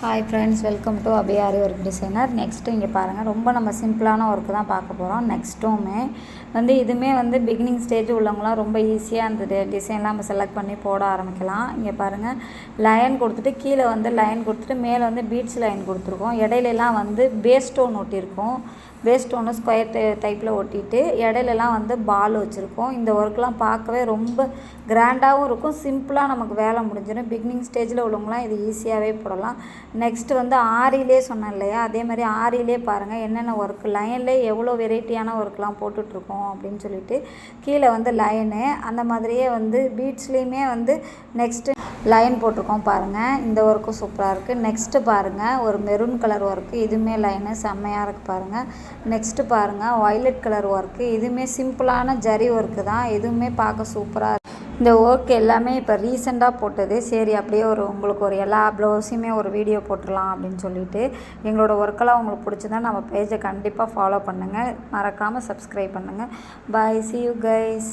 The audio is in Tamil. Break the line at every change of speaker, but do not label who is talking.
ஹாய் ஃப்ரெண்ட்ஸ், வெல்கம் டு அபியாரி ஒர்க் டிசைனர். நெக்ஸ்ட்டு இங்கே பாருங்கள், ரொம்ப நம்ம சிம்பிளான ஒர்க்கு தான் பார்க்க போகிறோம். நெக்ஸ்ட்டுமே இதுவுமே பிகினிங் ஸ்டேஜ் உள்ளவங்களாம் ரொம்ப ஈஸியாக அந்த டிசைன்லாம் நம்ம செலக்ட் பண்ணி போட ஆரம்பிக்கலாம். இங்கே பாருங்கள், லைன் கொடுத்துட்டு கீழே லைன் கொடுத்துட்டு மேலே பீட்ஸ் லைன் கொடுத்துருக்கோம். இடையிலலாம் பேஸ் ஸ்டோன் ஒட்டியிருக்கோம். பேஸ் ஸ்டோனு ஸ்கொயர் டைப்பில் ஒட்டிட்டு இடையிலலாம் பால் வச்சுருக்கோம். இந்த ஒர்க்லாம் பார்க்கவே ரொம்ப கிராண்டாகவும் இருக்கும். சிம்பிளாக நமக்கு வேலை முடிஞ்சிடும். பிகினிங் ஸ்டேஜில் உள்ளவங்களாம் இது ஈஸியாகவே போடலாம். நெக்ஸ்ட்டு ஆரிலே சொன்னேன் இல்லையா, அதே மாதிரி ஆரிலே பாருங்கள் என்னென்ன ஒர்க் லைன்லேயே எவ்வளோ வெரைட்டியான ஒர்க்லாம் போட்டுட்ருக்கோம் அப்படின்னு சொல்லிட்டு கீழே லைனு அந்த மாதிரியே பீட்ஸ்லேயுமே நெக்ஸ்ட்டு லைன் போட்டிருக்கோம் பாருங்கள். இந்த ஒர்க்கும் சூப்பராக இருக்குது. நெக்ஸ்ட்டு பாருங்கள், ஒரு மெரூன் கலர் ஒர்க்கு, இதுவுமே லைனு செம்மையாக இருக்குது பாருங்கள். நெக்ஸ்ட்டு பாருங்கள், வயலட் கலர் ஒர்க்கு, இதுவுமே சிம்பிளான ஜரி ஒர்க்கு தான். இதுவுமே பார்க்க சூப்பராக இருக்குது. இந்த ஒர்க் எல்லாமே இப்போ ரீசெண்டாக போட்டது. சரி, அப்படியே உங்களுக்கு ஒரு எல்லா ப்ளவுஸுமே ஒரு வீடியோ போட்டுடலாம் அப்படின்னு சொல்லிட்டு எங்களோட ஒர்க்கெல்லாம் உங்களுக்கு பிடிச்சிருந்தா நம்ம பேஜை கண்டிப்பாக ஃபாலோ பண்ணுங்கள். மறக்காமல் சப்ஸ்கிரைப் பண்ணுங்கள். பாய், see you guys.